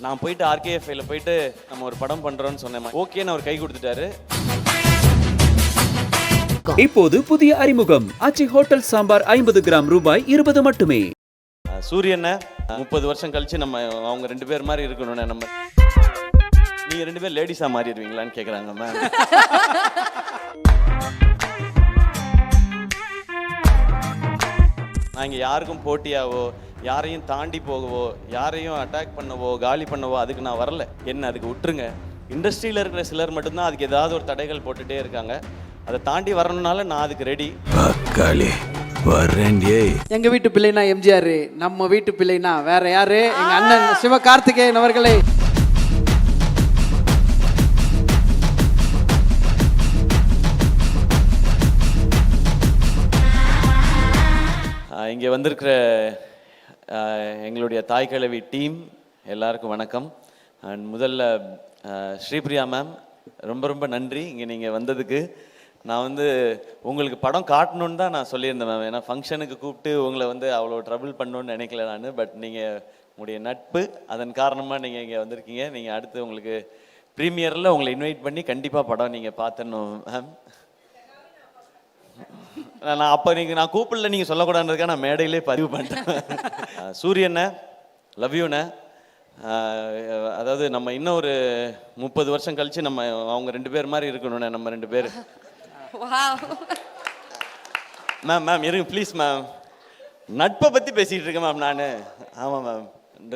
நான் போயிட்டு ஆர்கேஎஃப்ஐல போயிட்டு நம்ம ஒரு படம் பண்றோம்னு சொன்னேன். ஓகேன்னு அவர் கை கொடுத்துட்டாரு. இப்போது புதிய அறிமுகம் ஆச்சி ஹோட்டல் சாம்பார் 50 கிராம் ரூபாய் 20 மட்டுமே. சூரியனை 30 வருஷம் கழிச்சு நம்ம அவங்க 2 பேர் மாதிரி இருக்கணும்னு நம்ம நீங்க 2 பேர் லேடிஸா மாறிடுவீங்களான்னு கேக்குறாங்க மேம். நான் இங்க யாருக்கும் போட்டியாவோ யாரையும் தாண்டி போகவோ யாரையும் அட்டாக் பண்ணவோ காலி பண்ணவோ அதுக்கு நான் வரல. என்ன அதுக்கு விட்டுருங்க. இண்டஸ்ட்ரியில் இருக்கிற சிலர் மட்டும்தான் அதுக்கு ஏதாவது ஒரு தடைகள் போட்டுட்டே இருக்காங்க. அதை தாண்டி வரணும்னால நான் அதுக்கு ரெடி. எங்க வீட்டு பிள்ளைனா எம்ஜிஆர், நம்ம வீட்டு பிள்ளைனா வேற யாரு? எங்க அண்ணன் சிவகார்த்திகேயன் அவர்களே. இங்கே வந்திருக்கிற எங்களுடைய தாய் கிழவி டீம் எல்லாருக்கும் வணக்கம். அண்ட் முதல்ல ஸ்ரீபிரியா மேம் ரொம்ப ரொம்ப நன்றி இங்கே நீங்கள் வந்ததுக்கு. நான் வந்து உங்களுக்கு படம் காட்டணுன்னு தான் நான் சொல்லியிருந்தேன் மேம். ஏன்னா ஃபங்க்ஷனுக்கு கூப்பிட்டு உங்களை வந்து அவ்வளோ ட்ரபிள் பண்ணணுன்னு நினைக்கல நான். பட் நீங்கள் உங்களுடைய நட்பு அதன் காரணமாக நீங்கள் இங்கே வந்திருக்கீங்க. நீங்கள் அடுத்து உங்களுக்கு ப்ரீமியரில் உங்களை இன்வைட் பண்ணி கண்டிப்பாக படம் நீங்கள் பார்த்துடணும் மேம். நான் அப்போ நான் கூப்பிடல நீங்கள் சொல்லக்கூடாதுன்றதுக்காக நான் மேடையிலே பதிவு பண்ணிட்டேன். சூரியனை லவ் யூண்ணே. அதாவது நம்ம இன்னும் ஒரு 30 வருஷம் கழிச்சு நம்ம அவங்க 2 பேர் மாதிரி இருக்கணும்ண்ணே. நம்ம 2 பேர் மேம் இருங்க ப்ளீஸ் மேம். நட்பை பற்றி பேசிகிட்டு இருக்கேன் மேம் நான். ஆமாம் மேம்.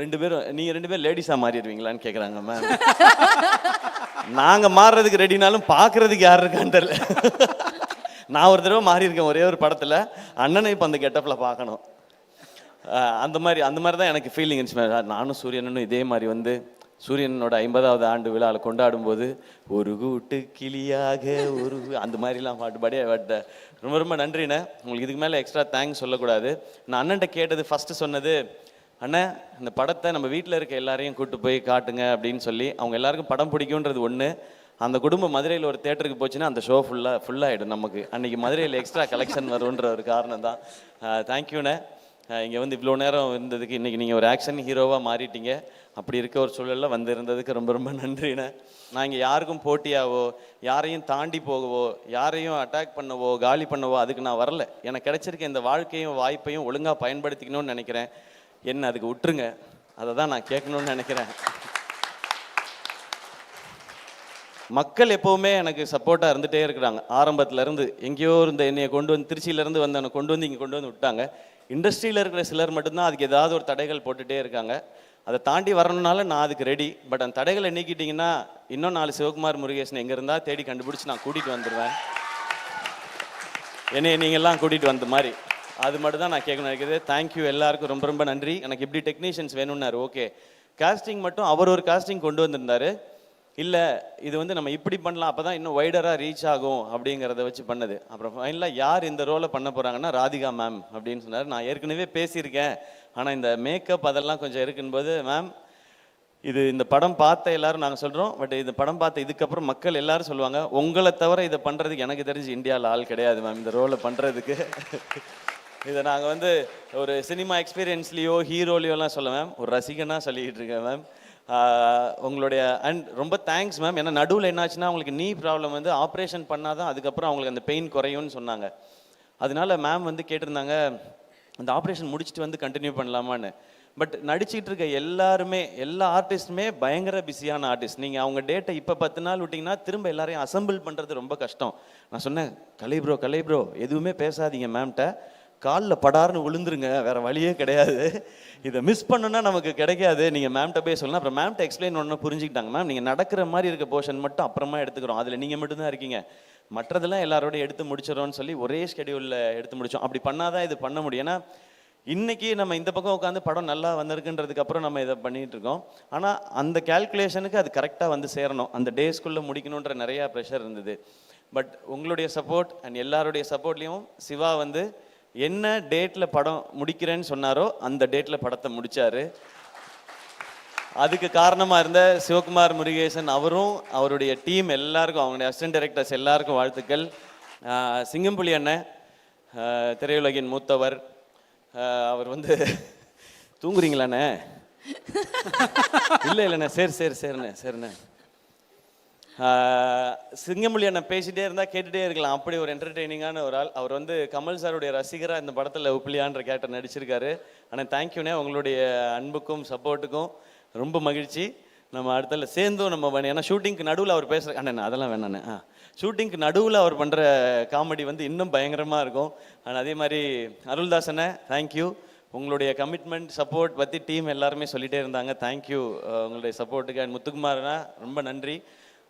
2 பேரும் நீங்கள் 2 பேர் லேடிஸாக மாறிடுவீங்களான்னு கேட்குறாங்க மேம். நாங்கள் மாறுறதுக்கு ரெடினாலும் பார்க்குறதுக்கு யார் இருக்கான்னு தெரியல. நான் ஒரு தடவை மாறி இருக்கேன் ஒரே ஒரு படத்தில். அண்ணனை இப்போ அந்த கெட்டப்பில் பார்க்கணும். அந்த மாதிரி தான் எனக்கு ஃபீலிங் இருந்துச்சு. நானும் சூரியனும் இதே மாதிரி வந்து சூரியனோட 50வது ஆண்டு விழாவில் கொண்டாடும் போது ஒரு கூட்டு கிளியாக ஒரு அந்த மாதிரிலாம் பாட்டு பாடி ரொம்ப ரொம்ப நன்றிண்ணே. உங்களுக்கு இதுக்கு மேலே எக்ஸ்ட்ரா தேங்க்ஸ் சொல்லக்கூடாது. நான் அண்ணன்ட்ட கேட்டது ஃபஸ்ட்டு சொன்னது, அண்ணன் இந்த படத்தை நம்ம வீட்டில் இருக்க எல்லாரையும் கூப்பிட்டு போய் காட்டுங்க அப்படின்னு சொல்லி. அவங்க எல்லாருக்கும் படம் பிடிக்குன்றது ஒன்று. அந்த குடும்பம் மதுரையில் ஒரு தேட்டருக்கு போச்சுன்னா அந்த ஷோ ஃபுல்லாகிடும் நமக்கு. அன்றைக்கி மதுரையில் எக்ஸ்ட்ரா கலெக்ஷன் வரும்ன்ற ஒரு காரணம் தான். தேங்க்யூண்ணே. இங்கே வந்து இவ்வளோ நேரம் இருந்ததுக்கு. இன்றைக்கி நீங்கள் ஒரு ஆக்ஷன் ஹீரோவாக மாறிட்டீங்க. அப்படி இருக்க ஒரு சூழலில் வந்து இருந்ததுக்கு ரொம்ப ரொம்ப நன்றிண்ணே. நான் இங்கே யாருக்கும் போட்டியாவோ யாரையும் தாண்டி போகவோ யாரையும் அட்டாக் பண்ணவோ காலி பண்ணவோ அதுக்கு நான் வரல. எனக்கு கிடைச்சிருக்க இந்த வாழ்க்கையும் வாய்ப்பையும் ஒழுங்காக பயன்படுத்திக்கணும்னு நினைக்கிறேன். என்ன அதுக்கு விட்டுருங்க. அதை தான் நான் கேட்கணும்னு நினைக்கிறேன். மக்கள் எப்போவுமே எனக்கு சப்போர்ட்டாக இருந்துகிட்டே இருக்கிறாங்க. ஆரம்பத்துலேருந்து எங்கேயோ இருந்த என்னையை கொண்டு வந்து திருச்சியிலேருந்து வந்தவனை கொண்டு வந்து இங்கே கொண்டு வந்து விட்டாங்க. இண்டஸ்ட்ரியில் இருக்கிற சிலர் மட்டும்தான் அதுக்கு ஏதாவது ஒரு தடைகள் போட்டுகிட்டே இருக்காங்க. அதை தாண்டி வரணுனால நான் அதுக்கு ரெடி. பட் அந்த தடைகளை நீக்கிட்டிங்கன்னா இன்னும் 4 சிவகுமார் முருகேசன் எங்கே இருந்தால் தேடி கண்டுபிடிச்சி நான் கூட்டிகிட்டு வந்துடுவேன். என்னையை நீங்கள்லாம் கூட்டிகிட்டு வந்த மாதிரி. அது மட்டும் தான் நான் கேட்கணும் நினைக்கிறது. தேங்க்யூ எல்லாருக்கும் ரொம்ப ரொம்ப நன்றி. எனக்கு இப்படி டெக்னீஷியன்ஸ் வேணும்னாரு. ஓகே, காஸ்டிங் மட்டும் அவர் ஒரு காஸ்டிங் கொண்டு வந்திருந்தார். இல்லை இது வந்து நம்ம இப்படி பண்ணலாம், அப்போ தான் இன்னும் வைடராக ரீச் ஆகும் அப்படிங்கிறத வச்சு பண்ணது. அப்புறம் ஃபைனலாக யார் இந்த ரோலை பண்ண போகிறாங்கன்னா ராதிகா மேம் அப்படின்னு சொன்னார். நான் ஏற்கனவே பேசியிருக்கேன், ஆனால் இந்த மேக்கப் அதெல்லாம் கொஞ்சம் இருக்கும்போது மேம் இது இந்த படம் பார்த்த எல்லாரும் நாங்கள் சொல்கிறோம். பட் இந்த படம் பார்த்த இதுக்கப்புறம் மக்கள் எல்லாரும் சொல்லுவாங்க, உங்களை தவிர இதை பண்ணுறதுக்கு எனக்கு தெரிஞ்சு இந்தியாவில் ஆள் கிடையாது மேம் இந்த ரோலை பண்ணுறதுக்கு. இதை நாங்கள் வந்து ஒரு சினிமா எக்ஸ்பீரியன்ஸ்லேயோ ஹீரோலையோலாம் சொல்ல மேம், ஒரு ரசிகனாக சொல்லிக்கிட்டு இருக்கேன் மேம். உங்களுடைய அண்ட் ரொம்ப தேங்க்ஸ் மேம். ஏன்னா நடுவில் என்னாச்சுன்னா அவங்களுக்கு நீ ப்ராப்ளம் வந்து ஆப்ரேஷன் பண்ணால் தான் அதுக்கப்புறம் அவங்களுக்கு அந்த பெயின் குறையும்னு சொன்னாங்க. அதனால மேம் வந்து கேட்டிருந்தாங்க அந்த ஆப்ரேஷன் முடிச்சுட்டு வந்து கண்டினியூ பண்ணலாமான்னு. பட் நடிச்சிட்டு இருக்க எல்லாருமே எல்லா ஆர்டிஸ்ட்டுமே பயங்கர பிஸியான ஆர்டிஸ்ட். நீங்கள் அவங்க டேட்டை இப்போ 10 நாள் விட்டிங்கன்னா திரும்ப எல்லாரையும் அசம்பிள் பண்ணுறது ரொம்ப கஷ்டம். நான் சொன்னேன் கலை ப்ரோ எதுவுமே பேசாதீங்க மேம்கிட்ட, காலில் படார்னு விழுந்துருங்க, வேறு வழியே கிடையாது. இதை மிஸ் பண்ணுன்னா நமக்கு கிடைக்காது. நீங்கள் மேம்கிட்ட போய் சொல்லலாம். அப்புறம் மேம்கிட்ட எக்ஸ்பிளைன் ஒன்று புரிஞ்சுக்கிட்டாங்க. மேம் நீங்கள் நடக்கிற மாதிரி இருக்க போர்ஷன் மட்டும் அப்புறமா எடுத்துக்கிறோம், அதில் நீங்கள் மட்டும்தான் இருக்கீங்க, மற்றதெல்லாம் எல்லாரோட எடுத்து முடிச்சிடறோன்னு சொல்லி ஒரே ஸ்கெடியூலில் எடுத்து முடித்தோம். அப்படி பண்ணாதான் இது பண்ண முடியும். ஏன்னா இன்றைக்கி நம்ம இந்த பக்கம் உட்காந்து படம் நல்லா வந்திருக்குன்றதுக்கு அப்புறம் நம்ம இதை பண்ணிகிட்டு இருக்கோம். ஆனால் அந்த கேல்குலேஷனுக்கு அது கரெக்டாக வந்து சேரணும், அந்த டேஸ்க்குள்ளே முடிக்கணுன்ற நிறையா ப்ரெஷர் இருந்தது. பட் உங்களுடைய சப்போர்ட் அண்ட் எல்லாருடைய சப்போர்ட்லேயும் சிவா வந்து என்ன டேட்டில் படம் முடிக்கிறேன்னு சொன்னாரோ அந்த டேட்டில் படத்தை முடித்தார். அதுக்கு காரணமாக இருந்த சிவகுமார் முருகேசன் அவரும் அவருடைய டீம் எல்லாருக்கும், அவங்களுடைய அசிஸ்டன்ட் டைரக்டர்ஸ் எல்லாருக்கும் வாழ்த்துக்கள். சிங்கம்புலி அண்ணன் திரையுலகின் மூத்தவர், அவர் வந்து தூங்குறீங்களாண்ணே? இல்லைண்ணே, சரிண்ணே. சிங்கமொழி அண்ணன் பேசிட்டே இருந்தால் கேட்டுகிட்டே இருக்கலாம். அப்படி ஒரு என்டர்டெய்னிங்கான ஒரு ஆள். அவர் வந்து கமல் சாருடைய ரசிகராக இந்த படத்தில் உப்பிலியான்ற கேரக்டர் நடிச்சிருக்காரு. ஆனால் தேங்க்யூண்ணே, உங்களுடைய அன்புக்கும் சப்போர்ட்டுக்கும் ரொம்ப மகிழ்ச்சி. நம்ம அடுத்தல சேர்ந்தும் நம்ம ஏன்னா ஷூட்டிங்க்கு நடுவில் அவர் பேசுகிற அண்ணன் அதெல்லாம் வேணாண்ணே. ஷூட்டிங்க்கு நடுவில் அவர் பண்ணுற காமெடி வந்து இன்னும் பயங்கரமாக இருக்கும். ஆனால் அதே மாதிரி அருள்தாசனை தேங்க்யூ. உங்களுடைய கமிட்மெண்ட் சப்போர்ட் பற்றி டீம் எல்லாருமே சொல்லிகிட்டே இருந்தாங்க. தேங்க்யூ உங்களுடைய சப்போர்ட்டுக்கு. அண்ட் முத்துக்குமார்னா ரொம்ப நன்றி.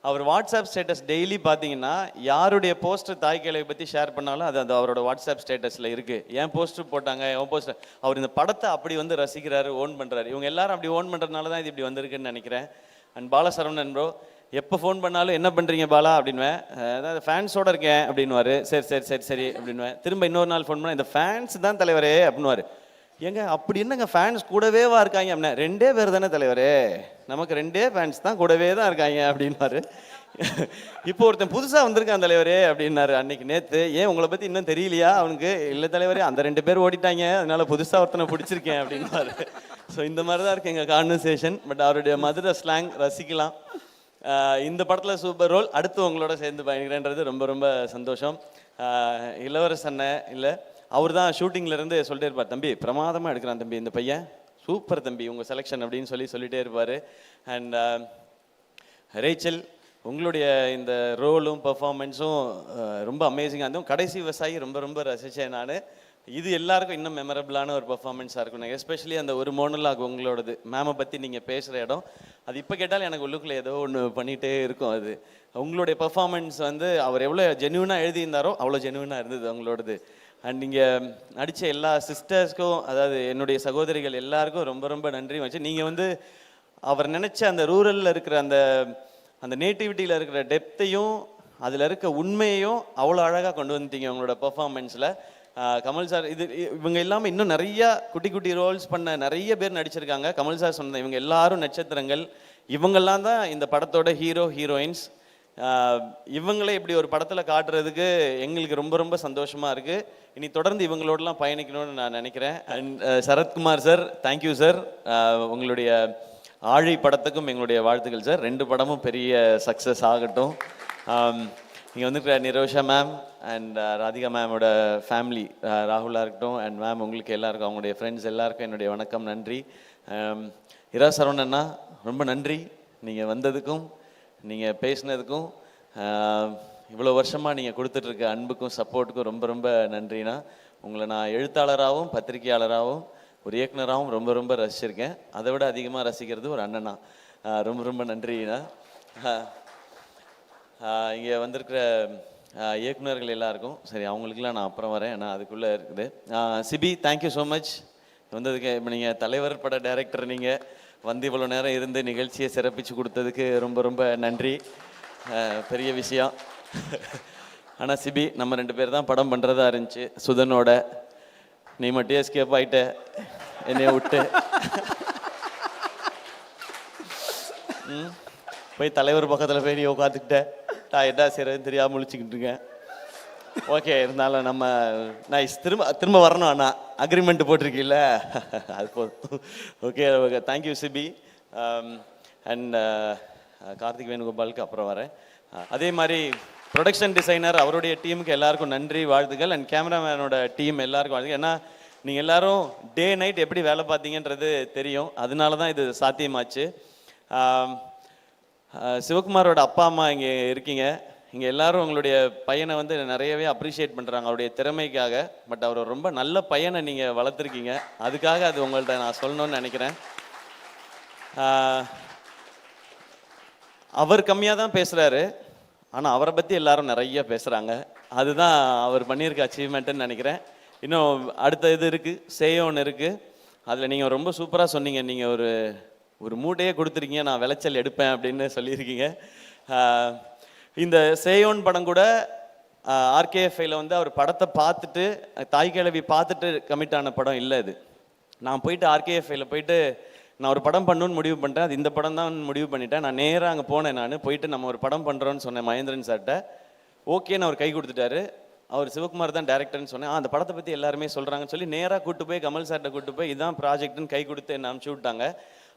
அவர் வாட்ஸ்அப் ஸ்டேட்டஸ் டெய்லி பார்த்தீங்கன்னா யாருடைய போஸ்டர் தாய் கிழவி பற்றி ஷேர் பண்ணாலும் அது அவரோட வாட்ஸ்அப் ஸ்டேட்டஸில் இருக்குது. ஏன் போஸ்டர் போட்டாங்க, என் போஸ்டர். அவர் இந்த படத்தை அப்படி வந்து ரசிக்கிறாரு, ஓன் பண்ணுறாரு. இவங்க எல்லாரும் அப்படி ஓன் பண்ணுறதுனால தான் இது இப்படி வந்திருக்குன்னு நினைக்கிறேன். அண்ட் பாலசரவணன் ப்ரோ எப்போ ஃபோன் பண்ணாலும் என்ன பண்ணுறீங்க பாலா அப்படின்வேன். அதாவது ஃபேன்ஸோடு இருக்கேன் அப்படின்வாரு. சரி அப்படின்வேன். திரும்ப இன்னொரு நாள் ஃபோன் பண்ணால் இந்த ஃபேன்ஸ் தான் தலைவரே அப்படின்வாரு. ஏங்க அப்படி என்னங்க ஃபேன்ஸ் கூடவேவா இருக்காங்க அப்படின்னா 2 பேர் தானே தலைவரே, நமக்கு 2 ஃபேன்ஸ் தான் கூடவே தான் இருக்காங்க அப்படின்னாரு. இப்போ ஒருத்தன் புதுசாக வந்திருக்கான் தலைவரே அப்படின்னாரு அன்னைக்கு நேற்று. ஏன் உங்களை பற்றி இன்னும் தெரியலையா அவனுக்கு? இல்லை தலைவரே, அந்த 2 பேர் ஓடிட்டாங்க, அதனால புதுசாக ஒருத்தனை பிடிச்சிருக்கேன் அப்படின்னாரு. ஸோ இந்த மாதிரி தான் இருக்கு எங்கள் கான்வர்சேஷன். பட் அவருடைய மதுரை ஸ்லாங் ரசிக்கலாம். இந்த படத்தில் சூப்பர் ரோல். அடுத்து உங்களோட சேர்ந்து பயணிக்கிறேன்றது ரொம்ப ரொம்ப சந்தோஷம். இளவரசண்ண இல்லை, அவர் தான் ஷூட்டிங்லேருந்து சொல்லிட்டே இருப்பார், தம்பி பிரமாதமாக எடுக்கிறான் தம்பி, இந்த பையன் சூப்பர் தம்பி உங்கள் செலெக்ஷன் அப்படின்னு சொல்லிட்டே இருப்பார். அண்ட் ரேச்சல், உங்களுடைய இந்த ரோலும் பர்ஃபார்மன்ஸும் ரொம்ப அமேசிங்காக இருந்தும். கடைசி விவசாயி ரொம்ப ரொம்ப ரசித்தேன் நான். இது எல்லாருக்கும் இன்னும் மெமரபிளான ஒரு பர்ஃபார்மன்ஸாக இருக்கும். எஸ்பெஷலி அந்த ஒரு மோனலாக் உங்களோடது மேமை பற்றி நீங்கள் பேசுகிற இடம், அது இப்போ கேட்டாலும் எனக்கு உள்ளுக்குள்ளே ஏதோ ஒன்று பண்ணிகிட்டே இருக்கும். அது உங்களுடைய பர்ஃபார்மன்ஸ் வந்து அவர் எவ்வளோ ஜென்யூனாக எழுதியிருந்தாரோ அவ்வளோ ஜென்யூனாக இருந்தது அவங்களோடது. அண்ட் நீங்கள் நடித்த எல்லா சிஸ்டர்ஸ்க்கும், அதாவது என்னுடைய சகோதரிகள் எல்லாருக்கும் ரொம்ப ரொம்ப நன்றி வச்சு. நீங்கள் வந்து அவர் நினச்ச அந்த ரூரலில் இருக்கிற அந்த நேட்டிவிட்டியில் இருக்கிற டெப்த்தையும் அதில் இருக்க உண்மையையும் அவ்வளோ அழகாக கொண்டு வந்துட்டீங்க உங்களோட பர்ஃபார்மன்ஸில். கமல் சார் இவங்க இல்லாமல் இன்னும் நிறையா குட்டி குட்டி ரோல்ஸ் பண்ண நிறைய பேர் நடிச்சிருக்காங்க. கமல் சார் சொன்ன இவங்க எல்லாரும் நட்சத்திரங்கள். இவங்கெல்லாம் தான் இந்த படத்தோட ஹீரோயின்ஸ். இவங்களே இப்படி ஒரு படத்தில் காட்டுறதுக்கு எங்களுக்கு ரொம்ப ரொம்ப சந்தோஷமாக இருக்குது. இனி தொடர்ந்து இவங்களோடலாம் பயணிக்கணும்னு நான் நினைக்கிறேன். And Sarathkumar sir, thank you sir. உங்களுடைய ஆழி படத்துக்கும் எங்களுடைய வாழ்த்துக்கள் சார். 2 படமும் பெரிய சக்ஸஸ் ஆகட்டும். இங்கே வந்துருக்கிற நிரோஷா மேம் அண்ட் ராதிகா மேமோட ஃபேமிலி, ராகுலாக இருக்கட்டும் அண்ட் மேம், உங்களுக்கு எல்லாருக்கும் அவங்களுடைய ஃப்ரெண்ட்ஸ் எல்லாருக்கும் என்னுடைய வணக்கம், நன்றி. இரா சரவணண்ணா ரொம்ப நன்றி. நீங்கள் வந்ததுக்கும் நீங்கள் பேசினதுக்கும் இவ்வளோ வருஷமாக நீங்கள் கொடுத்துட்ருக்க அன்புக்கும் சப்போர்ட்டுக்கும் ரொம்ப ரொம்ப நன்றிண்ணா. உங்களை நான் எழுத்தாளராகவும் பத்திரிகையாளராகவும் ஒரு இயக்குனராகவும் ரொம்ப ரொம்ப ரசிச்சிருக்கேன். அதை விட அதிகமாக ரசிக்கிறது ஒரு அண்ணனா. ரொம்ப ரொம்ப நன்றிண்ணா. இங்கே வந்திருக்கிற இயக்குனர்கள் எல்லாருக்கும் சரி, அவங்களுக்குலாம் நான் அப்புறம் வரேன், ஏன்னா அதுக்குள்ளே இருக்குது. சிபி, தேங்க்யூ ஸோ மச் வந்ததுக்கு. இப்போ நீங்கள் தலைவர் பட டைரக்டர், நீங்கள் வந்து இவ்வளோ நேரம் இருந்து நிகழ்ச்சியை சிறப்பித்து கொடுத்ததுக்கு ரொம்ப ரொம்ப நன்றி. பெரிய விஷயம். ஆனால் சிபி, நம்ம 2 பேர் தான் படம் பண்ணுறதா இருந்துச்சு சுதனோட. நீ மட்டும் எஸ்கேப் ஆகிட்ட என்னைய விட்டு. போய் தலைவர் பக்கத்தில் போய் நீ உட்காந்துக்கிட்ட, நான் என்ன செய்கிறதுன்னு தெரியாமல் முழிச்சுக்கிட்டு இருக்கேன். ஓகே, இருந்தாலும் நான் திரும்ப வரணும். அண்ணா அக்ரிமெண்ட் போட்டிருக்கீல்ல, அது போதும். Okay, thank you Sibi. And Karthik வேணுகோபாலுக்கு அப்புறம் வரேன். அதே மாதிரி ப்ரொடக்ஷன் டிசைனர் அவருடைய டீமுக்கு எல்லாருக்கும் நன்றி, வாழ்த்துக்கள். அண்ட் கேமராமேனோட டீம் எல்லாருக்கும் வாழ்த்துக்கள். ஏன்னா நீங்கள் எல்லாரும் டே நைட் எப்படி வேலை பார்த்தீங்கன்றது தெரியும், அதனால தான் இது சாத்தியமாச்சு. சிவகுமாரோட அப்பா அம்மா இங்கே இருக்கீங்க. இங்கே எல்லாரும் உங்களுடைய பையனை வந்து நிறையவே அப்ரிஷியேட் பண்ணுறாங்க அவருடைய திறமைக்காக. பட் அவர் ரொம்ப நல்ல பையனை நீங்கள் வளர்த்துருக்கீங்க, அதுக்காக அது உங்கள்கிட்ட நான் சொல்லணும்னு நினைக்கிறேன். அவர் கம்மியாக தான் பேசுகிறாரு, ஆனால் அவரை பற்றி எல்லாரும் நிறைய பேசுகிறாங்க. அதுதான் அவர் பண்ணியிருக்க அச்சீவ்மெண்ட்டுன்னு நினைக்கிறேன். இன்னும் அடுத்த இது இருக்குது, சேயோன்னு இருக்குது. அதில் நீங்கள் ரொம்ப சூப்பராக சொன்னீங்க. நீங்கள் ஒரு மூட்டையே கொடுத்துருக்கீங்க, நான் விளைச்சல் எடுப்பேன் அப்படின்னு சொல்லியிருக்கீங்க. இந்த சேயோன் படம் கூட ஆர்கேஎஃப்ஐயில் வந்து அவர் படத்தை பார்த்துட்டு, தாய் கிழவி பார்த்துட்டு கமிட் ஆன படம் இல்லை இது. நான் போயிட்டு ஆர்கேஎஃப்ஐயில் போயிட்டு நான் ஒரு படம் பண்ணணுன்னு முடிவு பண்ணிட்டேன். அது இந்த படம் தான் முடிவு பண்ணிட்டேன். நான் நேராக அங்கே போனேன். நான் போயிட்டு நம்ம ஒரு படம் பண்ணுறோன்னு சொன்னேன் மகேந்திரன் சார்கிட்ட. ஓகேன்னு அவர் கை கொடுத்துட்டாரு. அவர் சிவகுமார் தான் டேரக்டர்னு சொன்னேன். அந்த படத்தை பற்றி எல்லாருமே சொல்கிறாங்கன்னு சொல்லி நேராக கூப்பிட்டு போய் கமல் சார்கிட்ட கூப்பிட்டு போய் இதான் ப்ராஜெக்ட்னு கை கொடுத்து என்ன அனுப்பிச்சி விட்டாங்க.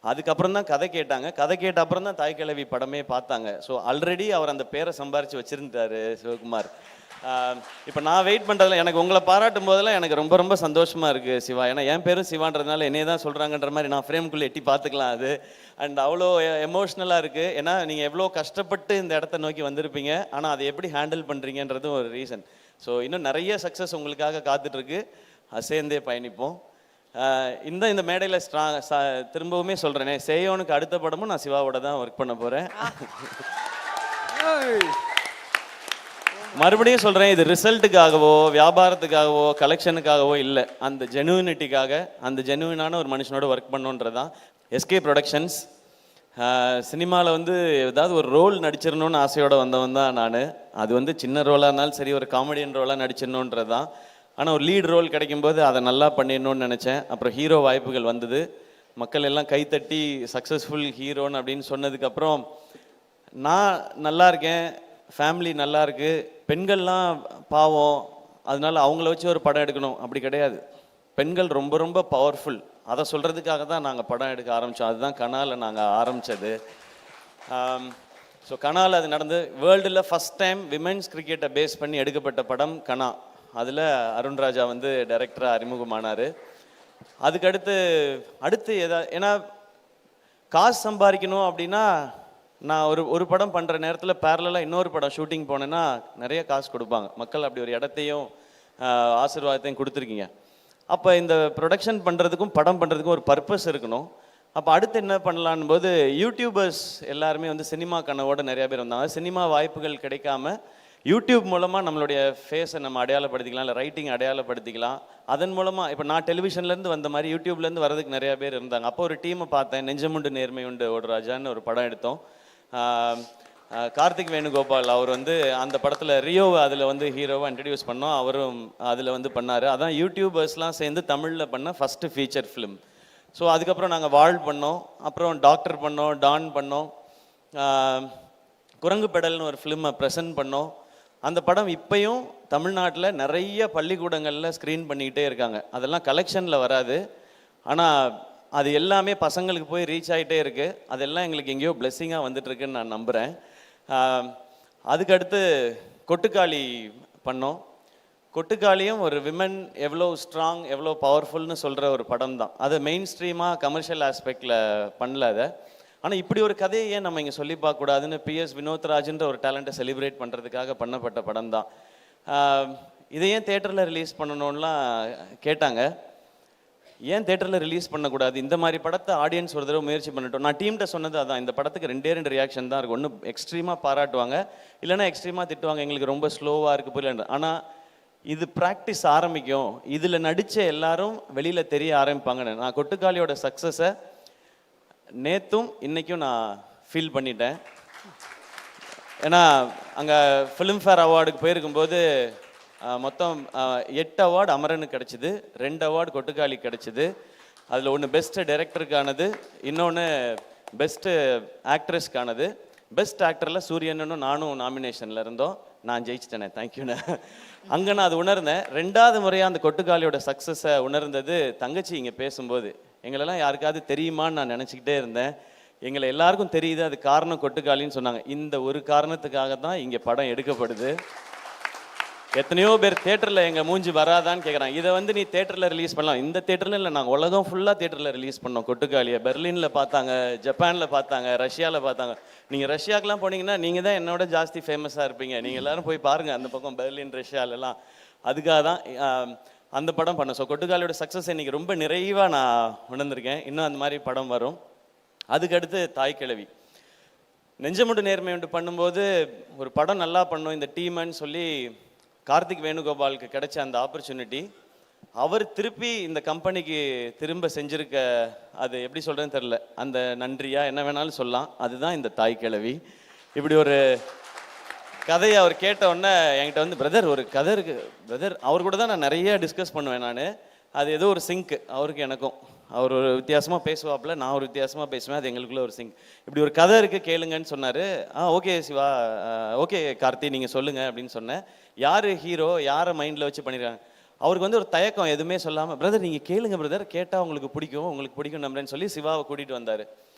அதுக்கப்புறம் தான் கதை கேட்டாங்க, கதை கேட்ட அப்புறம் தான் தாய் கிழவி படமே பார்த்தாங்க. ஸோ ஆல்ரெடி அவர் அந்த பேரை சம்பாரித்து வச்சுருந்தாரு சிவகுமார். இப்போ நான் வெயிட் பண்ணுறதுல எனக்கு உங்களை பாராட்டும் போதெல்லாம் எனக்கு ரொம்ப ரொம்ப சந்தோஷமாக இருக்குது சிவா. ஏன்னா என் பேரும் சிவான்றதுனால என்னையே தான் சொல்கிறாங்கன்ற மாதிரி நான் ஃப்ரேம்குள்ளே எட்டி பார்த்துக்கலாம் அது. அண்ட் அவ்வளோ எமோஷ்னலாக இருக்குது. ஏன்னா நீங்கள் எவ்வளோ கஷ்டப்பட்டு இந்த இடத்த நோக்கி வந்திருப்பீங்க, ஆனால் அதை எப்படி ஹேண்டில் பண்ணுறீங்கன்றதும் ஒரு ரீசன். ஸோ இன்னும் நிறைய சக்ஸஸ் உங்களுக்காக காத்துட்ருக்கு, சேர்ந்தே பயணிப்போம். இந்த மேடையில் திரும்பவுமே சொல்கிறேனே, சேயோனுக்கு அடுத்த படமும் நான் சிவாவோட தான் ஒர்க் பண்ண போகிறேன். மறுபடியும் சொல்கிறேன், இது ரிசல்ட்டுக்காகவோ வியாபாரத்துக்காகவோ கலெக்ஷனுக்காகவோ இல்லை, அந்த ஜெனுவினிட்டிக்காக, அந்த ஜெனுவினான ஒரு மனுஷனோட ஒர்க் பண்ணோன்றதான். எஸ்கே ப்ரொடக்ஷன்ஸ் சினிமாவில் வந்து ஏதாவது ஒரு ரோல் நடிச்சிடணும்னு ஆசையோடு வந்தவன் தான் நான். அது வந்து சின்ன ரோலாக இருந்தாலும் சரி, ஒரு காமெடியன் ரோலாக நடிச்சிடணுன்றது தான். ஆனால் ஒரு லீட் ரோல் கிடைக்கும்போது அதை நல்லா பண்ணிடணும்னு நினச்சேன். அப்புறம் ஹீரோ வாய்ப்புகள் வந்தது, மக்கள் எல்லாம் கைத்தட்டி சக்ஸஸ்ஃபுல் ஹீரோன்னு அப்படின்னு சொன்னதுக்கப்புறம் நான் நல்லா இருக்கேன், ஃபேமிலி நல்லா இருக்கு, பெண்கள்லாம் பாவம் அதனால அவங்கள வச்சு ஒரு படம் எடுக்கணும் அப்படி கிடையாது. பெண்கள் ரொம்ப ரொம்ப பவர்ஃபுல், அதை சொல்கிறதுக்காக தான் நாங்கள் படம் எடுக்க ஆரம்பித்தோம். அதுதான் கனாவில் நாங்கள் ஆரம்பித்தது. ஸோ கனாவில் அது நடந்து வேர்ல்டில் ஃபஸ்ட் டைம் விமென்ஸ் கிரிக்கெட்டை பேஸ் பண்ணி எடுக்கப்பட்ட படம் கனா. அதில் அருண்ராஜா வந்து டைரக்டராக அறிமுகமானார். அதுக்கடுத்து ஏன்னா காசு சம்பாதிக்கணும் அப்படின்னா நான் ஒரு படம் பண்ணுற நேரத்தில் பேரலாக இன்னொரு படம் ஷூட்டிங் போனேன்னா நிறைய காசு கொடுப்பாங்க மக்கள். அப்படி ஒரு இடத்தையும் ஆசீர்வாதத்தையும் கொடுத்துருக்கீங்க. அப்போ இந்த ப்ரொடக்ஷன் பண்ணுறதுக்கும் படம் பண்ணுறதுக்கும் ஒரு பர்பஸ் இருக்கணும். அப்போ அடுத்து என்ன பண்ணலான்னு போது யூடியூபர்ஸ் எல்லாருமே வந்து சினிமா கனவோட நிறையா பேர் வந்தாங்க. சினிமா வாய்ப்புகள் கிடைக்காம யூடியூப் மூலமாக நம்மளுடைய ஃபேஸை நம்ம அடையாளப்படுத்திக்கலாம், இல்லை ரைட்டிங் அடையாளப்படுத்திக்கலாம். அதன் மூலமாக இப்போ நான் டெலிவிஷன்லேருந்து வந்த மாதிரி யூடியூப்லேருந்து வரதுக்கு நிறையா பேர் இருந்தாங்க. அப்போ ஒரு டீமை பார்த்தேன், நெஞ்சமுண்டு நேர்மை உண்டு ஓடுராஜான்னு ஒரு படம் எடுத்தோம். கார்த்திக் வேணுகோபால் அவர் வந்து அந்த படத்தில் ரியோவை அதில் வந்து ஹீரோவை இன்ட்ரடியூஸ் பண்ணோம், அவரும் அதில் வந்து பண்ணார். அதான் யூடியூபர்ஸ்லாம் சேர்ந்து தமிழில் பண்ண ஃபஸ்ட்டு ஃபீச்சர் ஃபிலிம். ஸோ அதுக்கப்புறம் நாங்கள் வாழ் பண்ணோம், அப்புறம் டாக்டர் பண்ணோம், டான் பண்ணோம், குரங்கு பெடல்னு ஒரு ஃபிலிமை ப்ரெசென்ட் பண்ணோம். அந்த படம் இப்போயும் தமிழ்நாட்டில் நிறைய பள்ளிக்கூடங்களில் ஸ்க்ரீன் பண்ணிக்கிட்டே இருக்காங்க. அதெல்லாம் கலெக்ஷனில் வராது, ஆனால் அது எல்லாமே பசங்களுக்கு போய் ரீச் ஆகிட்டே இருக்குது. அதெல்லாம் எங்களுக்கு எங்கேயோ பிளெஸ்ஸிங்காக வந்துட்டுருக்குன்னு நான் நம்புகிறேன். அதுக்கடுத்து கொட்டுக்காளி பண்ணோம். கொட்டுக்காளியும் ஒரு விமன் எவ்வளோ ஸ்ட்ராங் எவ்வளோ பவர்ஃபுல்னு சொல்கிற ஒரு படம் தான். அது மெயின் ஸ்ட்ரீமாக கமர்ஷியல் ஆஸ்பெக்டில் பண்ணல அதை. ஆனால் இப்படி ஒரு கதையை ஏன் நம்ம இங்கே சொல்லி பார்க்கக்கூடாதுன்னு PS வினோத்ராஜ்ன்ற ஒரு டேலண்ட்டை செலிப்ரேட் பண்ணுறதுக்காக பண்ணப்பட்ட படம் தான். இதை ஏன் தேட்டரில் ரிலீஸ் பண்ணணும்லாம் கேட்டாங்க. ஏன் தேட்டரில் ரிலீஸ் பண்ணக்கூடாது, இந்த மாதிரி படத்தை ஆடியன்ஸ் ஒரு தடவை முயற்சி பண்ணிட்டோம். நான் டீம்கிட்ட சொன்னது அதான், இந்த படத்துக்கு 2 ரியாக்ஷன் தான் இருக்கும். ஒன்று எக்ஸ்ட்ரீமாக பாராட்டுவாங்க, இல்லைனா எக்ஸ்ட்ரீமாக திட்டுவாங்க, எங்களுக்கு ரொம்ப ஸ்லோவாக இருக்குது புரியல. ஆனால் இது ப்ராக்டிஸ் ஆரம்பிக்கும், இதில் நடித்த எல்லாரும் வெளியில் தெரிய ஆரம்பிப்பாங்கன்னு. நான் கொட்டுக்காளியோட சக்ஸஸை நேற்றும் இன்றைக்கும் நான் ஃபீல் பண்ணிட்டேன். ஏன்னா அங்கே ஃபிலிம்ஃபேர் அவார்டுக்கு போயிருக்கும்போது மொத்தம் 8 அவார்டு அமரனுக்கு கிடச்சிது, 2 அவார்டு கொட்டுக்காளிக்கு கிடச்சிது. அதில் ஒன்று பெஸ்ட்டு டைரக்டருக்கானது, இன்னொன்று பெஸ்ட்டு ஆக்ட்ரஸ்க்கானது. பெஸ்ட் ஆக்டரில் சூரியனும் நானும் நாமினேஷனில் இருந்தோம். நான் ஜெயிச்சிட்டேனே, தேங்க்யூண்ணே. அங்கே நான் அது உணர்ந்தேன். 2வது முறையாக அந்த கொட்டுக்காளியோட சக்ஸஸை உணர்ந்தது தங்கச்சி இங்கே பேசும்போது. எங்களெல்லாம் யாருக்காவது தெரியுமான்னு நான் நினச்சிக்கிட்டே இருந்தேன். எங்களை எல்லாருக்கும் தெரியுது, அது காரணம் கொட்டுக்காளின்னு சொன்னாங்க. இந்த ஒரு காரணத்துக்காக தான் இங்கே படம் எடுக்கப்படுது. எத்தனையோ பேர் தேட்டரில் எங்கள் மூஞ்சி வராதான்னு கேட்குறாங்க. இதை வந்து நீ தேட்டரில் ரிலீஸ் பண்ணலாம். இந்த தேட்டரில் இல்லை, நாங்கள் உலகம் ஃபுல்லாக தேட்டரில் ரிலீஸ் பண்ணோம் கொட்டுக்காளியை. பெர்லினில் பார்த்தாங்க, ஜப்பானில் பார்த்தாங்க, ரஷ்யாவில் பார்த்தாங்க. நீங்கள் ரஷ்யாக்கெலாம் போனீங்கன்னா நீங்கள் தான் என்னோட ஜாஸ்தி ஃபேமஸாக இருப்பீங்க. நீங்கள் எல்லோரும் போய் பாருங்கள் அந்த பக்கம் பெர்லின் ரஷ்யாலெல்லாம். அதுக்காக தான் அந்த படம் பண்ணோம். ஸோ கொட்டுக்காளியோட சக்ஸஸ் இன்றைக்கி ரொம்ப நிறைவாக நான் உணர்ந்திருக்கேன். இன்னும் அந்த மாதிரி படம் வரும். அதுக்கடுத்து தாய் கிழவி, நெஞ்சமுண்டு நேர்மை உண்டு பண்ணும்போது ஒரு படம் நல்லா பண்ணும் இந்த டீம்னு சொல்லி கார்த்திக் வேணுகோபாலுக்கு கிடைச்ச அந்த ஆப்பர்ச்சுனிட்டி அவர் திருப்பி இந்த கம்பெனிக்கு திரும்ப செஞ்சுருக்க, அது எப்படி சொல்கிறேன்னு தெரில, அந்த நன்றியா என்ன வேணாலும் சொல்லலாம். அதுதான் இந்த தாய் கிழவி. இப்படி ஒரு கதையை அவர் கேட்ட உடனே என்கிட்ட வந்து, பிரதர் ஒரு கதை இருக்குது பிரதர். அவர் கூட தான் நான் நிறைய டிஸ்கஸ் பண்ணுவேன். நான் அது ஏதோ ஒரு சிங்க் அவருக்கு எனக்கும். அவர் ஒரு வித்தியாசமாக பேசுவாப்புல, நான் ஒரு வித்தியாசமாக பேசுவேன், அது எங்களுக்குள்ள ஒரு சிங்க். இப்படி ஒரு கதை இருக்குது கேளுங்கன்னு சொன்னார். ஓகே சிவா, ஓகே கார்த்தி நீங்கள் சொல்லுங்கள் அப்படின்னு சொன்னேன். யார் ஹீரோ, யாரை மைண்டில் வச்சு பண்ணிடுறாங்க. அவருக்கு வந்து ஒரு தயக்கம், எதுவுமே சொல்லாமல், பிரதர் நீங்கள் கேளுங்க பிரதர், கேட்டால் உங்களுக்கு பிடிக்கும் நம்புறேன்னு சொல்லி சிவாவை கூட்டிகிட்டு வந்தார்.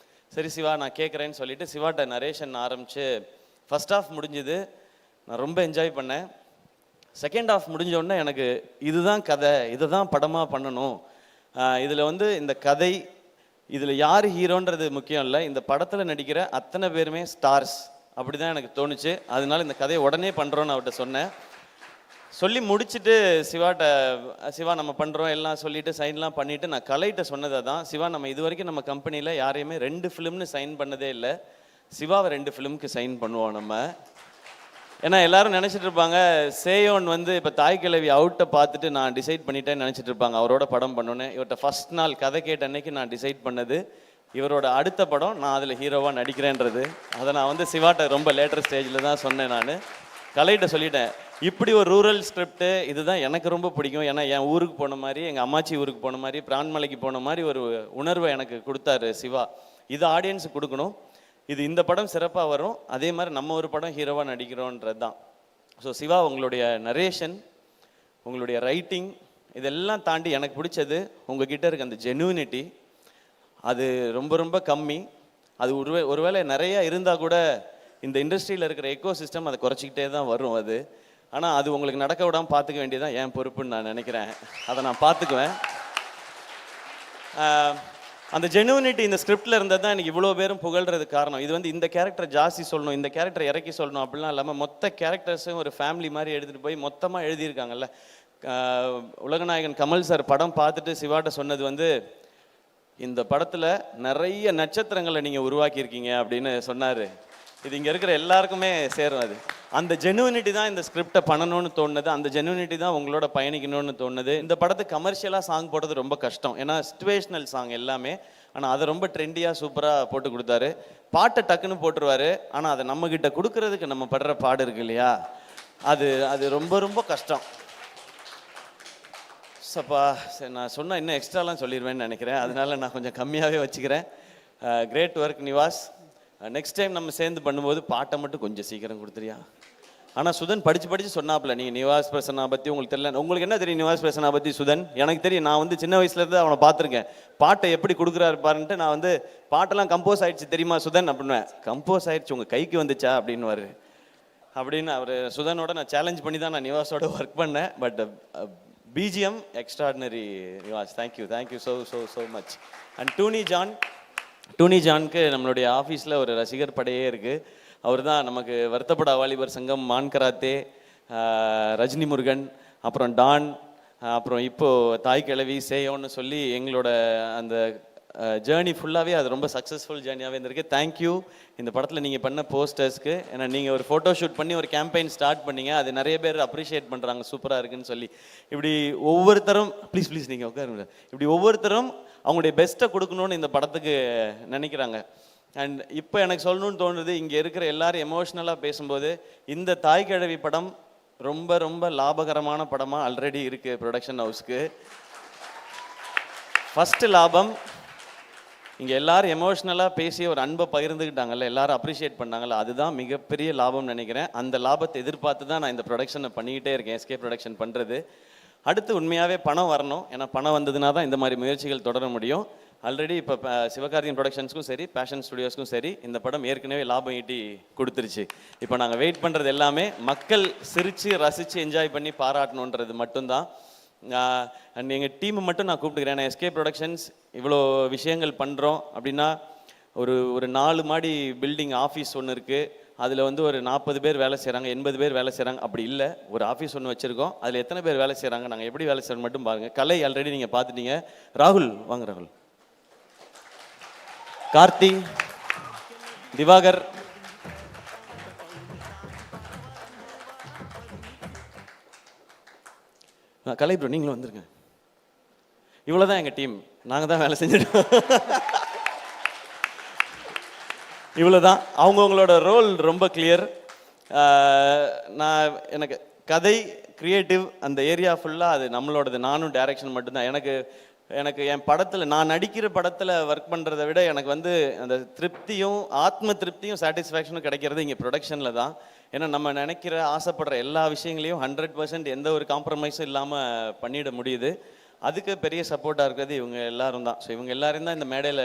சரி சிவா நான் கேட்குறேன்னு சொல்லிட்டு சிவாட்ட நரேஷன் ஆரம்பித்து ஃபர்ஸ்ட் ஹாஃப் முடிஞ்சுது. நான் ரொம்ப என்ஜாய் பண்ணேன். செகண்ட் ஹாஃப் முடிஞ்ச உடனே எனக்கு இதுதான் கதை, இதை தான் படமாக பண்ணணும், இதில் வந்து இந்த கதை, இதில் யார் ஹீரோன்றது முக்கியம் இல்லை, இந்த படத்தில் நடிக்கிற அத்தனை பேருமே ஸ்டார்ஸ், அப்படி தான் எனக்கு தோணுச்சு. அதனால இந்த கதையை உடனே பண்ணுறோன்னு அவர்கிட்ட சொன்னேன். சொல்லி முடிச்சுட்டு சிவா நம்ம பண்ணுறோம் எல்லாம் சொல்லிவிட்டு சைன்லாம் பண்ணிவிட்டு நான் கலைகிட்ட சொன்னதை தான், சிவா நம்ம இது வரைக்கும் நம்ம கம்பெனியில் யாரையுமே 2 ஃபிலிம்னு சைன் பண்ணதே இல்லை, சிவாவை 2 ஃபிலிமுக்கு சைன் பண்ணுவோம் நம்ம. ஏன்னா எல்லாரும் நினச்சிட்டு இருப்பாங்க சேயோன் வந்து இப்போ தாய் கிழவி அவுட்டை பார்த்துட்டு நான் டிசைட் பண்ணிட்டேன்னு நினச்சிட்டு இருப்பாங்க அவரோட படம் பண்ணோன்னு. இவர்கிட்ட ஃபர்ஸ்ட் நாள் கதை கேட்ட அன்னைக்கு நான் டிசைட் பண்ணது இவரோட அடுத்த படம் நான் அதில் ஹீரோவாக நடிக்கிறேன்றது. அதை நான் வந்து சிவாட்ட ரொம்ப லேட்டர் ஸ்டேஜில் தான் சொன்னேன். நான் கலைகிட்ட சொல்லிட்டேன், இப்படி ஒரு ரூரல் ஸ்கிரிப்ட் இதுதான் எனக்கு ரொம்ப பிடிக்கும். ஏன்னா என் ஊருக்கு போன மாதிரி, எங்கள் அம்மாச்சி ஊருக்கு போன மாதிரி, பிரான்மலைக்கு போன மாதிரி ஒரு உணர்வை எனக்கு கொடுத்தாரு சிவா. இது ஆடியன்ஸுக்கு கொடுக்கணும், இது இந்த படம் சிறப்பாக வரும், அதே மாதிரி நம்ம ஒரு படம் ஹீரோவாக நடிக்கிறோன்றது தான். ஸோ சிவா உங்களுடைய நரேஷன், உங்களுடைய ரைட்டிங், இதெல்லாம் தாண்டி எனக்கு பிடிச்சது உங்ககிட்ட இருக்க அந்த ஜென்யூனிட்டி. அது ரொம்ப ரொம்ப கம்மி. அது ஒருவேளை நிறையா இருந்தால் கூட இந்த இண்டஸ்ட்ரியில் இருக்கிற எக்கோ சிஸ்டம் அதை குறைச்சிக்கிட்டே தான் வரும் அது. ஆனால் அது உங்களுக்கு நடக்க விடாமல் பார்த்துக்க வேண்டியதான் என் பொறுப்புன்னு நான் நினைக்கிறேன். அதை நான் பார்த்துக்குவேன். அந்த ஜெனுவினிட்டி இந்த ஸ்கிரிப்டில் இருந்தது தான் எனக்கு இவ்வளோ பேரும் புகழ்றதுக்கு காரணம். இது வந்து இந்த கேரக்டர் ஜாஸ்தி சொல்லணும், இந்த கேரக்டர் இறக்கி சொல்லணும் அப்படிலாம் இல்லாமல் மொத்த கேரக்டர்ஸும் ஒரு ஃபேமிலி மாதிரி எடுத்துகிட்டு போய் மொத்தமாக எழுதியிருக்காங்கல்ல. உலகநாயகன் கமல் சார் படம் பார்த்துட்டு சிவாட்ட சொன்னது வந்து, இந்த படத்தில் நிறைய நட்சத்திரங்களை நீங்கள் உருவாக்கியிருக்கீங்க அப்படின்னு சொன்னார். இது இங்கே இருக்கிற எல்லாருக்குமே சேரும். அது அந்த ஜெனுவினிட்டி தான் இந்த ஸ்கிரிப்டை பண்ணணும்னு தோணுது, அந்த ஜெனுவினிட்டி தான் உங்களோட பயணிக்கணும்னு தோணுது. இந்த படத்துக்கு கமர்ஷியலாக சாங் போடுறது ரொம்ப கஷ்டம், ஏன்னா சிச்சுவேஷனல் சாங் எல்லாமே. ஆனால் அதை ரொம்ப ட்ரெண்டியாக சூப்பராக போட்டு கொடுத்தாரு. பாட்டை டக்குன்னு போட்டுருவார், ஆனால் அதை நம்மக்கிட்ட கொடுக்கறதுக்கு நம்ம படுற பாடு இருக்கு இல்லையா, அது ரொம்ப ரொம்ப கஷ்டம். சப்பா சரி, நான் சொன்னால் இன்னும் எக்ஸ்ட்ராலாம் சொல்லிடுவேன்னு நினைக்கிறேன், அதனால நான் கொஞ்சம் கம்மியாகவே வச்சுக்கிறேன். Great work Nivas. Next time நம்ம சேர்ந்து பண்ணும்போது பாட்டை மட்டும் கொஞ்சம் சீக்கிரம் கொடுத்துறியா. ஆனால் சுதன் படித்து சொன்னாப்புல, நீங்கள் நிவாஸ் பிரசன்னா பற்றி உங்களுக்கு தெரியல. உங்களுக்கு என்ன தெரியும் நிவாஸ் பிரசன்னா பற்றி சுதன்? எனக்கு தெரியும், நான் வந்து சின்ன வயசுலேருந்து அவனை பார்த்துருக்கேன், பாட்டை எப்படி கொடுக்குறாரு பாருன்ட்டு. நான் வந்து பாட்டெல்லாம் கம்போஸ் ஆகிடுச்சு தெரியுமா சுதன் அப்படின்னுவேன். கம்போஸ் ஆகிடுச்சு உங்கள் கைக்கு வந்துச்சா அப்படின்னுவார். அப்படின்னு அவர் சுதனோட நான் சேலஞ்ச் பண்ணி தான் நான் நிவாஸோட ஒர்க் பண்ணேன். But BGM extraordinary Nivas. Thank you so much. And டூனி ஜானுக்கு நம்மளுடைய ஆஃபீஸில் ஒரு ரசிகர் படையே இருக்குது. அவர் தான் நமக்கு வருத்தப்பட வாலிபர் சங்கம், மான் கராத்தே, ரஜினி முருகன், அப்புறம் டான், அப்புறம் இப்போது தாய் கிழவி, சேயோன்னு சொல்லி எங்களோட அந்த ஜேர்னி ஃபுல்லாகவே அது ரொம்ப சக்ஸஸ்ஃபுல் ஜேர்னியாகவே இருந்திருக்கு. தேங்க்யூ இந்த படத்தில் நீங்கள் பண்ண போஸ்டர்ஸ்க்கு. ஏன்னா நீங்கள் ஒரு ஃபோட்டோ ஷூட் பண்ணி ஒரு கேம்பெயின் ஸ்டார்ட் பண்ணீங்க, அது நிறைய பேர் அப்ரிஷியேட் பண்ணுறாங்க, சூப்பராக இருக்குன்னு சொல்லி. இப்படி ஒவ்வொருத்தரும் ப்ளீஸ் நீங்கள் உட்காருங்க, இப்படி ஒவ்வொருத்தரும் அவங்களுடைய பெஸ்ட்டை கொடுக்கணுன்னு இந்த படத்துக்கு நினைக்கிறாங்க. அண்ட் இப்போ எனக்கு சொல்லணும்னு தோணுது, இங்கே இருக்கிற எல்லாரும் எமோஷ்னலாக பேசும்போது இந்த தாய் கிழவி படம் ரொம்ப ரொம்ப லாபகரமான படமாக ஆல்ரெடி இருக்குது ப்ரொடக்ஷன் ஹவுஸ்க்கு. ஃபஸ்ட்டு லாபம், இங்கே எல்லாரும் எமோஷ்னலாக பேசி ஒரு அன்பை பகிர்ந்துக்கிட்டாங்கல்ல, எல்லாரும் அப்ரிஷியேட் பண்ணாங்கல்ல, அதுதான் மிகப்பெரிய லாபம்னு நினைக்கிறேன். அந்த லாபத்தை எதிர்பார்த்து தான் நான் இந்த ப்ரொடக்ஷனை பண்ணிக்கிட்டே இருக்கேன், எஸ்கே ப்ரொடக்ஷன் பண்ணுறது. அடுத்து உண்மையாகவே பணம் வரணும், ஏன்னா பணம் வந்ததுனா தான் இந்த மாதிரி முயற்சிகள் தொடர முடியும். ஆல்ரெடி இப்போ சிவகார்த்திகேயன் ப்ரொடக்ஷன்ஸ்க்கும் சரி, பேஷன் ஸ்டுடியோஸ்க்கும் சரி, இந்த படம் ஏற்கனவே லாபம் ஈட்டி கொடுத்துருச்சு. இப்போ நாங்கள் வெயிட் பண்ணுறது எல்லாமே மக்கள் சிரித்து ரசித்து என்ஜாய் பண்ணி பாராட்டணுன்றது மட்டும்தான். அண்ட் எங்கள் டீமை மட்டும் நான் கூப்பிட்டுக்கிறேன். ஏன்னா எஸ்கே ப்ரொடக்ஷன்ஸ் இவ்வளோ விஷயங்கள் பண்ணுறோம் அப்படின்னா, ஒரு 4 மாடி பில்டிங் ஆஃபீஸ் ஒன்று இருக்குது, அதில் வந்து ஒரு 40 பேர் வேலை செய்கிறாங்க, 80 பேர் வேலை செய்கிறாங்க. அப்படி இல்லை, ஒரு ஆஃபீஸ் ஒன்று வச்சுருக்கோம், அதில் எத்தனை பேர் வேலை செய்கிறாங்க, நாங்கள் எப்படி வேலை செய்யணும் மட்டும் பாருங்கள். கலை ஆல்ரெடி நீங்கள் பார்த்துட்டீங்க. ராகுல் வாங்க, ராகுல், கார்த்தி, திவாகர், கலை ப்ரோ நீங்களும் வந்துருங்க. இவ்வளோ தான் எங்கள் டீம், நாங்கள் தான் வேலை செஞ்சுட்டோம். இவ்வளோ தான். அவங்கவுங்களோட ரோல் ரொம்ப கிளியர். எனக்கு கதை, கிரியேட்டிவ், அந்த ஏரியா ஃபுல்லாக அது நம்மளோடது. நானும் டைரக்ஷன் மட்டும்தான். எனக்கு எனக்கு என் படத்தில் நான் நடிக்கிற படத்தில் ஒர்க் பண்ணுறதை விட எனக்கு வந்து அந்த திருப்தியும் ஆத்ம திருப்தியும் சாட்டிஸ்ஃபேக்ஷனும் கிடைக்கிறது இங்கே ப்ரொடக்ஷனில் தான். ஏன்னா நம்ம நினைக்கிற ஆசைப்படுற எல்லா விஷயங்களையும் 100% எந்த ஒரு காம்ப்ரமைஸும் இல்லாமல் பண்ணிட முடியுது. அதுக்கு பெரிய சப்போர்ட்டாக இருக்கிறது இவங்க எல்லாரும் தான். ஸோ இவங்க எல்லாரும் தான் இந்த மேடையில்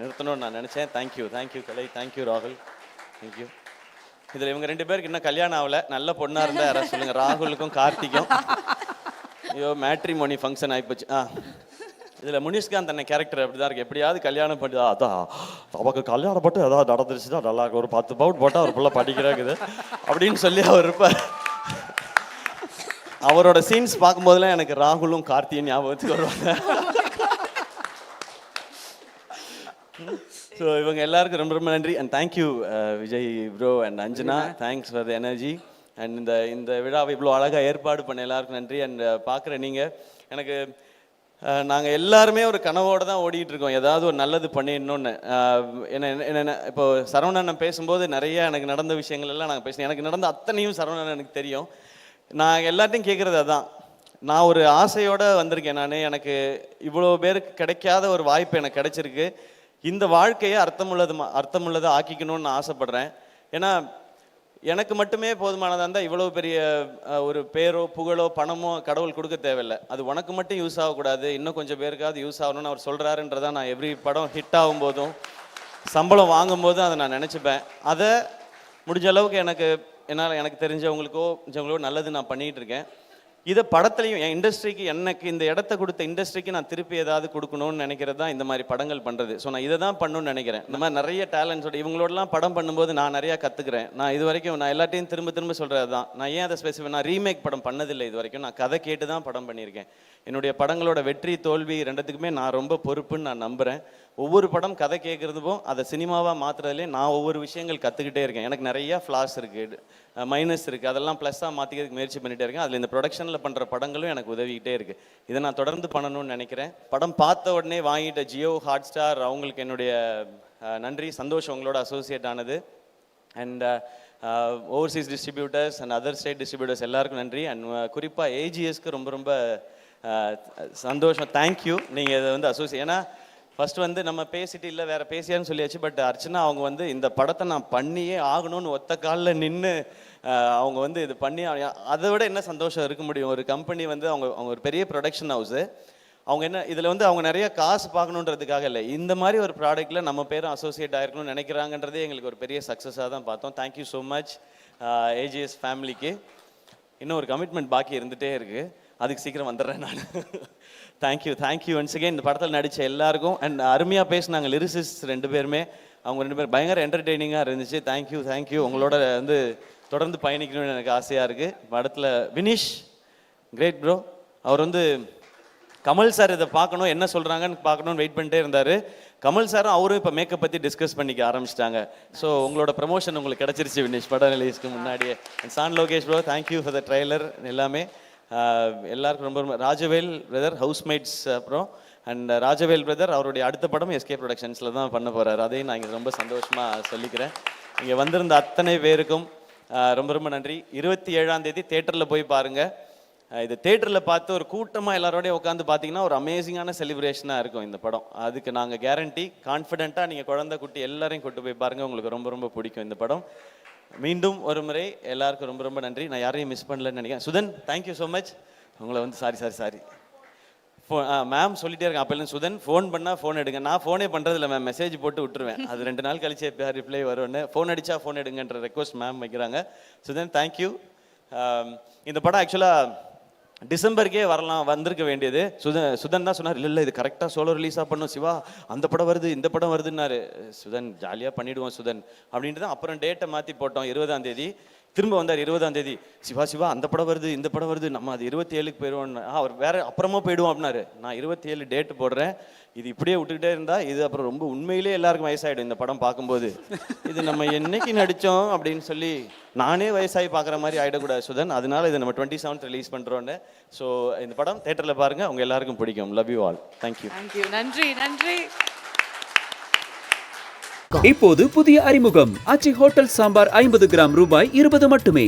நிறுத்தணும்னு நான் நினச்சேன். தேங்க்யூ கலை, தேங்க்யூ ராகுல், தேங்க்யூ. இதில் இவங்க 2 பேருக்கு இன்னும் கல்யாணம் ஆகலை. நல்ல பொண்ணாக இருந்தால் யாராவது சொல்லுங்கள், ராகுலுக்கும் கார்த்திக்கும். ஐயோ மேட்ரிமோனி ஃபங்க்ஷன் ஆகிப்போச்சு. இதில் முனிஷ்காந்த் அண்ணன் கேரக்டர் அப்படி தான் இருக்குது. எப்படியாவது கல்யாணம் பண்ணி அதான் நமக்கு கல்யாணம் போட்டு ஏதாவது நடந்துருச்சுன்னா நல்லா இருக்கும், ஒரு 10 பவுன் போட்டால் ஒரு பிள்ளை படிக்கிறாக்குது அப்படின்னு சொல்லி அவர் இருப்பார். அவரோட சீன்ஸ் பார்க்கும்போதெல்லாம் எனக்கு ராகுலும் கார்த்தியும் ஞாபகத்துக்கு வருவாங்க. ஸோ இவங்க எல்லாருக்கும் ரொம்ப ரொம்ப நன்றி. And thank you Vijay bro and Anjana, thanks for the energy. And இந்த விழாவை இவ்வளோ அழகாக ஏற்பாடு பண்ண எல்லாருக்கும் நன்றி. அண்ட் பார்க்குற நீங்கள் எனக்கு நாங்கள் எல்லாருமே ஒரு கனவோடு தான் ஓடிட்டு இருக்கோம், ஏதாவது ஒரு நல்லது பண்ணிடணும்னு. என்ன இப்போ சரவணன் பேசும்போது நிறைய எனக்கு நடந்த விஷயங்கள் எல்லாம் நாங்கள் பேசினோம். எனக்கு நடந்த அத்தனையும் சரவணன் எனக்கு தெரியும். நான் எல்லாத்தையும் கேட்குறது அதான். நான் ஒரு ஆசையோடு வந்திருக்கேன். எனக்கு இவ்வளோ பேருக்கு கிடைக்காத ஒரு வாய்ப்பு எனக்கு கிடைச்சிருக்கு. இந்த வாழ்க்கையை அர்த்தமுள்ளதை ஆக்கிக்கணும்னு நான் ஆசைப்படுறேன். ஏன்னா எனக்கு மட்டுமே போதுமானதாக இருந்தால் இவ்வளோ பெரிய ஒரு பேரோ புகழோ பணமோ கடவுள் கொடுக்க தேவையில்லை. அது உனக்கு மட்டும் யூஸ் ஆகக்கூடாது, இன்னும் கொஞ்சம் பேருக்காவது யூஸ் ஆகணும்னு அவர் சொல்கிறாருன்றதான் நான் எவ்ரி படம் ஹிட் ஆகும்போதும் சம்பளம் வாங்கும்போதும் அதை நான் நினச்சிப்பேன். அதை முடிஞ்ச அளவுக்கு எனக்கு தெரிஞ்சவங்களோ நல்லது நான் பண்ணிகிட்டு இருக்கேன். இதை படத்துலையும் என் இண்டஸ்ட்ரிக்கு எனக்கு இந்த இடத்த கொடுத்த இண்டஸ்ட்ரிக்கு நான் திருப்பி ஏதாவது கொடுக்கணும்னு நினைக்கிறது தான் இந்த மாதிரி படங்கள் பண்ணுறது. ஸோ நான் இதை தான் பண்ணணும்னு நினைக்கிறேன். இந்த மாதிரி நிறைய டேலண்ட்ஸோட இவங்களோடலாம் படம் பண்ணும்போது நான் நிறையா கற்றுக்கிறேன். நான் இது வரைக்கும் நான் எல்லாத்தையும் திரும்ப சொல்கிறது தான். நான் ஏன் அதை நான் ரீமேக் படம் பண்ணதில்லை இது வரைக்கும். நான் கதை கேட்டு தான் படம் பண்ணியிருக்கேன். என்னுடைய படங்களோட வெற்றி தோல்வி 2த்துக்குமே நான் ரொம்ப பொறுப்புன்னு நான் நம்புகிறேன். ஒவ்வொரு படம் கதை கேட்குறதுக்கும் அதை சினிமாவாக மாற்றுறதுலேயே நான் ஒவ்வொரு விஷயங்கள் கற்றுக்கிட்டே இருக்கேன். எனக்கு நிறையா ஃப்ளாஸ் இருக்குது, மைனஸ் இருக்குது, அதெல்லாம் ப்ளஸ்ஸாக மாற்றிக்கிறதுக்கு முயற்சி பண்ணிகிட்டே இருக்கேன். அதில் இந்த ப்ரொடக்ஷனில் பண்ணுற படங்களும் எனக்கு உதவிக்கிட்டே இருக்குது. இதை நான் தொடர்ந்து பண்ணணும்னு நினைக்கிறேன். படம் பார்த்த உடனே வாங்கிட்ட ஜியோ, ஹாட்ஸ்டார் அவங்களுக்கு என்னுடைய நன்றி, சந்தோஷம் உங்களோட அசோசியேட் ஆனது. And Overseas distributors and other state distributors எல்லாருக்கும் நன்றி. அண்ட் குறிப்பாக ஏஜிஎஸ்க்கு ரொம்ப சந்தோஷம், தேங்க்யூ. நீங்கள் இதை அசோசியேட், ஏன்னா ஃபர்ஸ்ட் நம்ம பேசிட்டு இல்லை வேற பேசியான்னு சொல்லியாச்சு. பட் அர்ச்சனா அவங்க இந்த படத்தை நான் பண்ணியே ஆகணும்னு ஒத்த காலில் நின்று அவங்க இது பண்ணி, அதை விட என்ன சந்தோஷம் இருக்க முடியும்? ஒரு கம்பெனி அவங்க ஒரு பெரிய ப்ரொடக்ஷன் ஹவுஸு. அவங்க இதில் அவங்க நிறைய காசு பார்க்கணுன்றதுக்காக இல்லை, இந்த மாதிரி ஒரு ப்ராடக்ட்டில் நம்ம பேரும் அசோசியேட் ஆகிருக்கணும்னு நினைக்கிறாங்கன்றதே எங்களுக்கு ஒரு பெரிய சக்ஸஸாக தான் பார்த்தோம். தேங்க்யூ ஸோ மச் ஏஜிஎஸ் ஃபேமிலிக்கு. இன்னும் ஒரு கமிட்மெண்ட் பாக்கி இருந்துகிட்டே இருக்குது, அதுக்கு சீக்கிரம் வந்துடுறேன் நான். தேங்க்யூ ஒன்ஸ் அகேன் இந்த படத்தில் நடித்த எல்லாருக்கும். அண்ட் அருமையாக பேசினாங்க லிரிசிஸ்ட் 2 பேருமே. அவங்க 2 பேர் பயங்கர என்டர்டெய்னிங்காக இருந்துச்சு. தேங்க்யூ. உங்களோட தொடர்ந்து பயணிக்கணும்னு எனக்கு ஆசையாக இருக்குது. படத்தில் வினிஷ் கிரேட் ப்ரோ. அவர் கமல் சார் இதை பார்க்கணும், என்ன சொல்கிறாங்கன்னு பார்க்கணுன்னு வெயிட் பண்ணிட்டே இருந்தார். கமல் சாரும் அவரும் இப்போ மேக்கப் பற்றி டிஸ்கஸ் பண்ணிக்க ஆரம்பிச்சிட்டாங்க. ஸோ உங்களோட ப்ரமோஷன் உங்களுக்கு கிடச்சிருச்சு வினிஷ், படம் ரிலீஸ்க்கு முன்னாடியே. அண்ட் சான் Lokesh bro, thank you for the trailer எல்லாமே. எல்லாருக்கும் ரொம்ப ராஜவேல் பிரதர், ஹவுஸ்மேட்ஸ். அப்புறம் அண்ட் ராஜவேல் பிரதர் அவருடைய அடுத்த படம் எஸ்கே ப்ரொடக்ஷன்ஸில் தான் பண்ண போகிறார். அதையும் நான் இங்கே ரொம்ப சந்தோஷமாக சொல்லிக்கிறேன். இங்கே வந்திருந்த அத்தனை பேருக்கும் ரொம்ப நன்றி. 27ஆம் தேதி தேட்டரில் போய் பாருங்கள். இது தேட்டரில் பார்த்து ஒரு கூட்டமாக எல்லாரோடையும் உட்காந்து பார்த்தீங்கன்னா ஒரு அமேசிங்கான செலிப்ரேஷனாக இருக்கும் இந்த படம். அதுக்கு நாங்கள் கேரண்டி. கான்ஃபிடென்ட்டாக நீங்கள் குழந்தை குட்டி எல்லாரையும் கூட்டு போய் பாருங்கள், உங்களுக்கு ரொம்ப பிடிக்கும் இந்த படம். மீண்டும் ஒரு முறை எல்லாருக்கும் ரொம்ப நன்றி. நான் யாரையும் மிஸ் பண்ணலன்னு நினைக்கிறேன். Sudhan, thank you so much. உங்களை சாரி மேம் சொல்லிட்டே இருக்கேன் அப்போலேருந்து. சுதன் ஃபோன் பண்ணால் ஃபோன் எடுங்க. நான் ஃபோனே பண்ணுறதில்ல மேம், மெசேஜ் போட்டு விட்டுருவேன். அது 2 நாள் கழிச்சு எப்போ ரிப்ளை வரும்னு. ஃபோன் அடித்தா ஃபோன் எடுங்கன்ற ரெக்வஸ்ட் மேம் வைக்கிறாங்க. சுதன் தேங்க்யூ. இந்த படம் ஆக்சுவலாக டிசம்பருக்கே வந்திருக்க வேண்டியது. சுதன் தான் சொன்னார், இல்லை இது கரெக்டாக சோலோ ரிலீஸாக பண்ணும் சிவா, அந்த படம் வருது இந்த படம் வருதுன்னாரு. சுதன் ஜாலியாக பண்ணிவிடுவோம் சுதன் அப்படின்ட்டு தான் அப்புறம் டேட்டை மாற்றி போட்டோம். 20ஆம் தேதி திரும்ப வந்தார். 20ஆம் தேதி சிவா அந்த படம் வருது இந்த படம் வருது, நம்ம அது 27க்கு போயிடுவோம். அவர் வேற அப்புறமா போயிடுவோம் அப்படின்னாரு. நான் 27 டேட்டு போடுறேன். இது இப்படியே விட்டுக்கிட்டே இருந்தால் இது அப்புறம் ரொம்ப உண்மையிலே எல்லாருக்கும் வயசாகிடும் இந்த படம் பார்க்கும்போது. இது நம்ம என்னைக்கு நடித்தோம் அப்படின்னு சொல்லி நானே வயசாகி பார்க்குற மாதிரி ஆகிடக்கூடாது சுதன். அதனால இதை நம்ம 27th ரிலீஸ் பண்ணுறோன்னு. ஸோ இந்த படம் தேட்டரில் பாருங்கள், அவங்க எல்லாருக்கும் பிடிக்கும். Love you all. தேங்க்யூ. நன்றி. இப்போது புதிய அறிமுகம் ஆச்சி ஹோட்டல் சாம்பார் 50 கிராம் ரூபாய் 20 மட்டுமே.